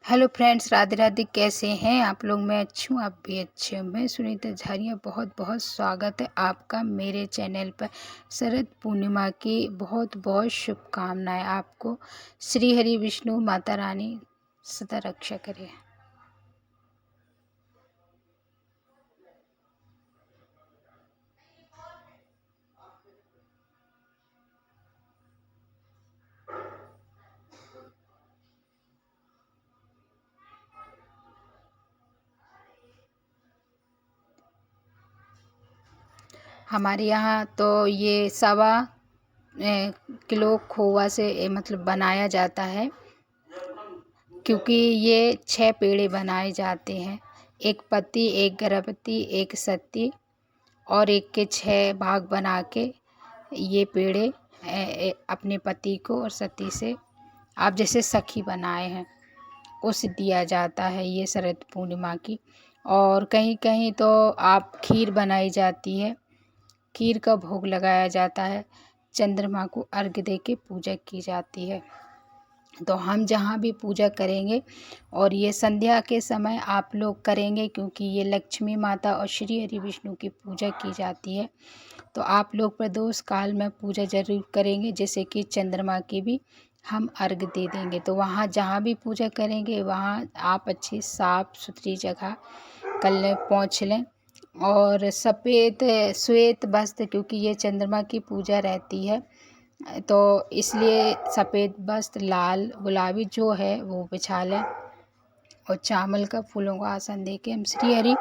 Hello friends, Radhe Radhe. कैसे हैं आप लोग? मैं अच्छी हूँ, आप भी अच्छे हो। मैं सुनीता झारिया, बहुत बहुत स्वागत है आपका मेरे चैनल पर। शरद पूर्णिमा की बहुत बहुत शुभकामनाएं आपको। श्री हरि विष्णु माता रानी सदा रक्षा करे। हमारे यहाँ तो ये सवा किलो खोवा से मतलब बनाया जाता है, क्योंकि ये 6 पेड़े बनाए जाते हैं। एक पति, एक गर्भवती, एक सती और एक के 6 भाग बना के ये पेड़े अपने पति को और सती से आप जैसे सखी बनाए हैं उसे दिया जाता है ये शरद पूर्णिमा की। और कहीं कहीं तो आप खीर बनाई जाती है, खीर का भोग लगाया जाता है, चंद्रमा को अर्घ्य दे के पूजा की जाती है। तो हम जहाँ भी पूजा करेंगे और ये संध्या के समय आप लोग करेंगे, क्योंकि ये लक्ष्मी माता और श्री हरि विष्णु की पूजा की जाती है। तो आप लोग प्रदोष काल में पूजा ज़रूर करेंगे, जैसे कि चंद्रमा की भी हम अर्घ दे देंगे। तो वहाँ जहाँ भी पूजा करेंगे वहाँ आप अच्छी साफ़ सुथरी जगह कर लें, पोंछ लें। और सफ़ेद श्वेत वस्त्र, क्योंकि ये चंद्रमा की पूजा रहती है तो इसलिए सफ़ेद वस्त्र, लाल गुलाबी जो है वो बिछा लें। और चावल का फूलों का आसन दे के हम श्री हरि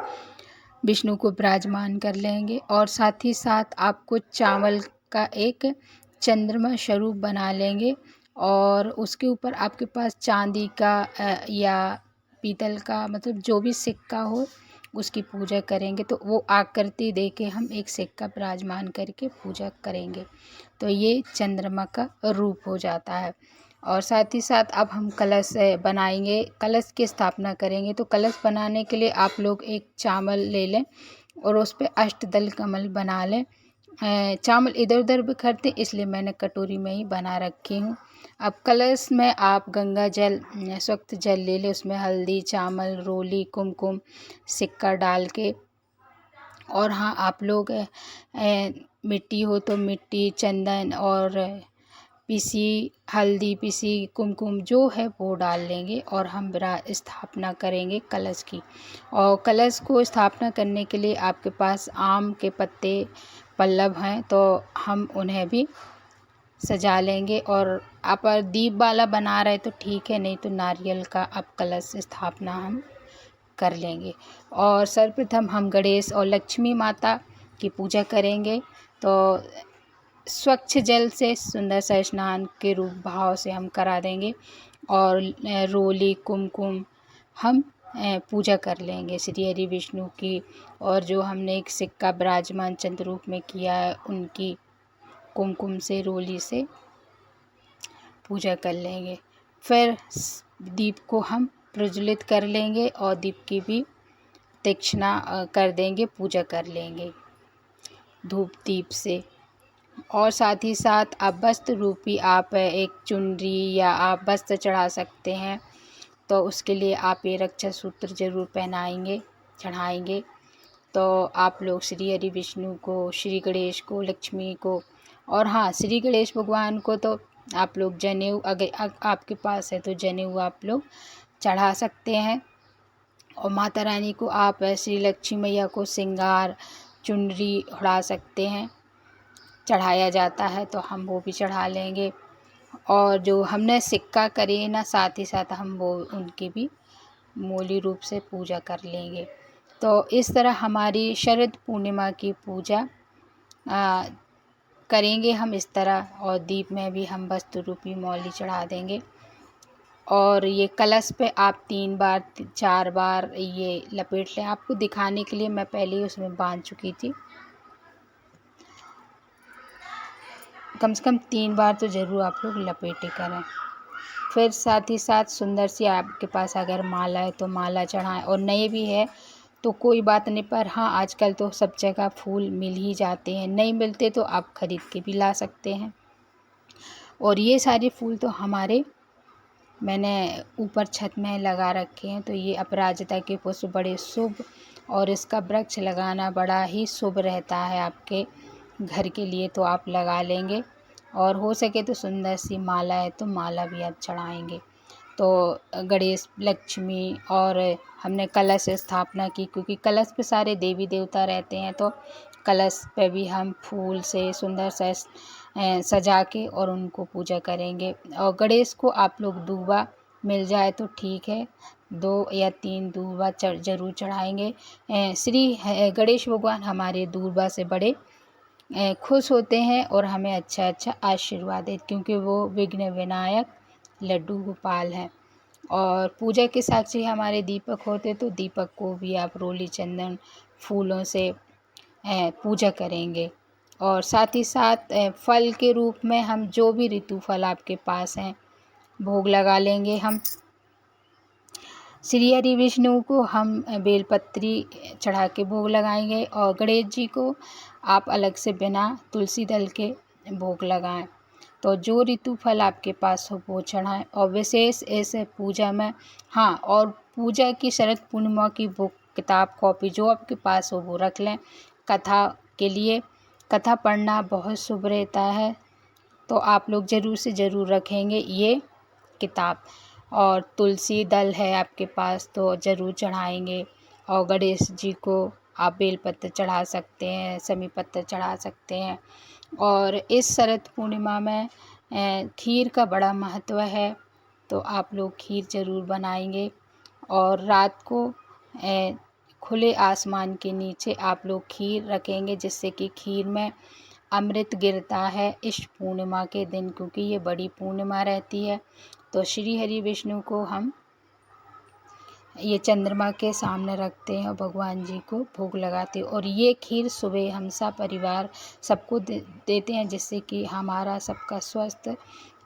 विष्णु को विराजमान कर लेंगे। और साथ ही साथ आपको चावल का एक चंद्रमा स्वरूप बना लेंगे और उसके ऊपर आपके पास चांदी का या पीतल का, मतलब जो भी सिक्का हो उसकी पूजा करेंगे। तो वो आकृति दे के हम एक सिक्का विराजमान करके पूजा करेंगे, तो ये चंद्रमा का रूप हो जाता है। और साथ ही साथ अब हम कलश बनाएंगे, कलश की स्थापना करेंगे। तो कलश बनाने के लिए आप लोग एक चावल ले लें और उस पर अष्टदल कमल बना लें। चावल इधर उधर बिखरते, इसलिए मैंने कटोरी में ही बना रखी हूँ। अब कलश में आप गंगा जल, स्वच्छ जल ले लें, उसमें हल्दी, चावल, रोली, कुमकुम, सिक्का डाल के। और हाँ, आप लोग मिट्टी हो तो मिट्टी, चंदन और पीसी हल्दी, पीसी कुमकुम जो है वो डाल लेंगे और हम स्थापना करेंगे कलश की। और कलश को स्थापना करने के लिए आपके पास आम के पत्ते पल्लव हैं तो हम उन्हें भी सजा लेंगे। और आप दीप वाला बना रहे तो ठीक है, नहीं तो नारियल का अब कलश स्थापना हम कर लेंगे। और सर्वप्रथम हम गणेश और लक्ष्मी माता की पूजा करेंगे। तो स्वच्छ जल से सुंदर सा स्नान के रूप भाव से हम करा देंगे और रोली, कुमकुम हम पूजा कर लेंगे श्री हरि विष्णु की। और जो हमने एक सिक्का विराजमान चंद्र रूप में किया है उनकी कुमकुम से, रोली से पूजा कर लेंगे। फिर दीप को हम प्रज्वलित कर लेंगे और दीप की भी दक्षिणा कर देंगे, पूजा कर लेंगे धूप दीप से। और साथ ही साथ आप वस्त्र रूपी आप एक चुनरी या आप वस्त्र चढ़ा सकते हैं, तो उसके लिए आप ये रक्षा सूत्र ज़रूर पहनाएंगे, चढ़ाएंगे। तो आप लोग श्री हरि विष्णु को, श्री गणेश को, लक्ष्मी को, और हाँ, श्री गणेश भगवान को तो आप लोग जनेऊ, अगर आपके पास है तो जनेऊ आप लोग चढ़ा सकते हैं। और माता रानी को आप श्री लक्ष्मी मैया को श्रृंगार चुनरी उड़ा सकते हैं, चढ़ाया जाता है तो हम वो भी चढ़ा लेंगे। और जो हमने सिक्का करे ना, साथ ही साथ हम वो उनकी भी मूली रूप से पूजा कर लेंगे। तो इस तरह हमारी शरद पूर्णिमा की पूजा करेंगे हम इस तरह। और दीप में भी हम वस्तु रूपी मौली चढ़ा देंगे। और ये कलश पे आप 3 बार 4 बार ये लपेट लें। आपको दिखाने के लिए मैं पहले ही उसमें बांध चुकी थी, कम से कम 3 बार तो ज़रूर आप लोग लपेटे करें। फिर साथ ही साथ सुंदर सी आपके पास अगर माला है तो माला चढ़ाएं, और नए भी है तो कोई बात नहीं। पर हाँ, आजकल तो सब जगह फूल मिल ही जाते हैं, नहीं मिलते तो आप ख़रीद के भी ला सकते हैं। और ये सारे फूल तो हमारे मैंने ऊपर छत में लगा रखे हैं। तो ये अपराजिता के पुष्प बड़े शुभ और इसका वृक्ष लगाना बड़ा ही शुभ रहता है आपके घर के लिए, तो आप लगा लेंगे। और हो सके तो सुंदर सी माला है तो माला भी आप चढ़ाएंगे। तो गणेश, लक्ष्मी और हमने कलश स्थापना की, क्योंकि कलश पे सारे देवी देवता रहते हैं। तो कलश पे भी हम फूल से सुंदर से सजा के और उनको पूजा करेंगे। और गणेश को आप लोग दूबा मिल जाए तो ठीक है, 2 या 3 दूबा जरूर चढ़ाएंगे। श्री गणेश भगवान हमारे दूबा से बड़े खुश होते हैं और हमें अच्छा अच्छा आशीर्वाद देते, क्योंकि वो विघ्न विनायक लड्डू गोपाल हैं। और पूजा के साक्षी हमारे दीपक होते, तो दीपक को भी आप रोली चंदन फूलों से पूजा करेंगे। और साथ ही साथ फल के रूप में हम जो भी ऋतु फल आपके पास हैं भोग लगा लेंगे। हम श्री हरि विष्णु को हम बेलपत्री चढ़ा के भोग लगाएंगे और गणेश जी को आप अलग से बिना तुलसी दल के भोग लगाएं। तो जो ऋतु फल आपके पास हो वो चढ़ाएं। और विशेष ऐसे पूजा में, हाँ, और पूजा की शरद पूर्णिमा की बुक, किताब, कॉपी जो आपके पास हो वो रख लें कथा के लिए। कथा पढ़ना बहुत शुभ रहता है, तो आप लोग ज़रूर से ज़रूर रखेंगे ये किताब। और तुलसी दल है आपके पास तो ज़रूर चढ़ाएंगे। और गणेश जी को आप बेलपत्र चढ़ा सकते हैं, समी पत्र चढ़ा सकते हैं। और इस शरद पूर्णिमा में खीर का बड़ा महत्व है, तो आप लोग खीर ज़रूर बनाएंगे। और रात को खुले आसमान के नीचे आप लोग खीर रखेंगे, जिससे कि खीर में अमृत गिरता है इस पूर्णिमा के दिन, क्योंकि ये बड़ी पूर्णिमा रहती है। तो श्री हरि विष्णु को हम ये चंद्रमा के सामने रखते हैं और भगवान जी को भोग लगाते हैं। और ये खीर सुबह हम सब परिवार सबको देते हैं, जिससे कि हमारा सबका स्वास्थ्य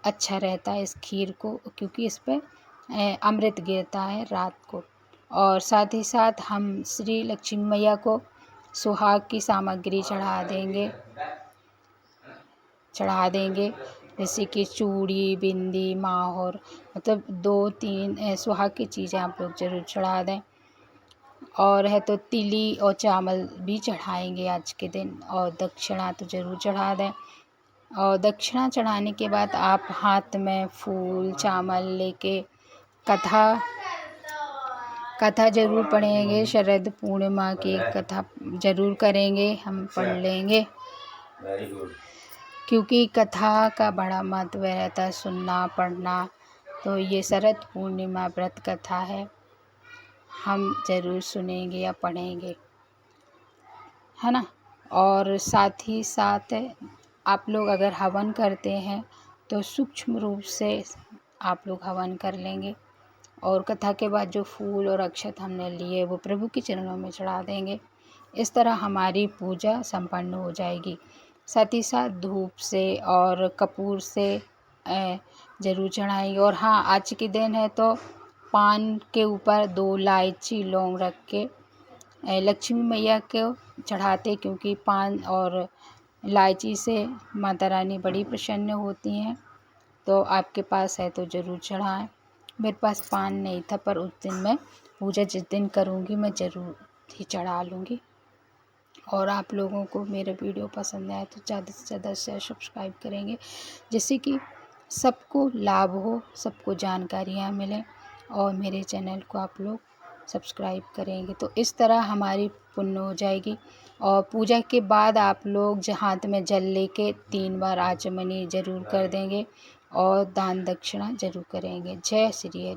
अच्छा रहता है इस खीर को, क्योंकि इस पर अमृत गिरता है रात को। और साथ ही साथ हम श्री लक्ष्मी मैया को सुहाग की सामग्री चढ़ा देंगे, जैसे कि चूड़ी, बिंदी, माहौर, मतलब 2-3 सुहाग की चीज़ें आप लोग ज़रूर चढ़ा दें। और है तो तिली और चावल भी चढ़ाएंगे आज के दिन। और दक्षिणा तो ज़रूर चढ़ा दें। और दक्षिणा चढ़ाने के बाद आप हाथ में फूल चावल लेके कथा ज़रूर पढ़ेंगे। शरद पूर्णिमा की कथा ज़रूर करेंगे, हम पढ़ लेंगे, क्योंकि कथा का बड़ा महत्व रहता है, सुनना पढ़ना। तो ये शरद पूर्णिमा व्रत कथा है, हम ज़रूर सुनेंगे या पढ़ेंगे, है ना। और साथ ही साथ आप लोग अगर हवन करते हैं तो सूक्ष्म रूप से आप लोग हवन कर लेंगे। और कथा के बाद जो फूल और अक्षत हमने लिए वो प्रभु के चरणों में चढ़ा देंगे। इस तरह हमारी पूजा संपन्न हो जाएगी। साथ ही साथ धूप से और कपूर से ज़रूर चढ़ाएंगे। और हाँ, आज के दिन है तो पान के ऊपर 2 इलायची लौंग रख के लक्ष्मी मैया को चढ़ाते, क्योंकि पान और इलायची से माता रानी बड़ी प्रसन्न होती हैं। तो आपके पास है तो ज़रूर चढ़ाएं। मेरे पास पान नहीं था, पर उस दिन मैं पूजा जिस दिन करूँगी मैं ज़रूर ही चढ़ा लूँगी। और आप लोगों को मेरा वीडियो पसंद आए तो ज़्यादा से ज़्यादा शेयर सब्सक्राइब करेंगे, जिससे कि सबको लाभ हो, सबको जानकारियाँ मिलें। और मेरे चैनल को आप लोग सब्सक्राइब करेंगे तो इस तरह हमारी पुण्य हो जाएगी। और पूजा के बाद आप लोग हाथ में जल लेके 3 बार आचमनी ज़रूर कर देंगे और दान दक्षिणा ज़रूर करेंगे। जय श्री हरि।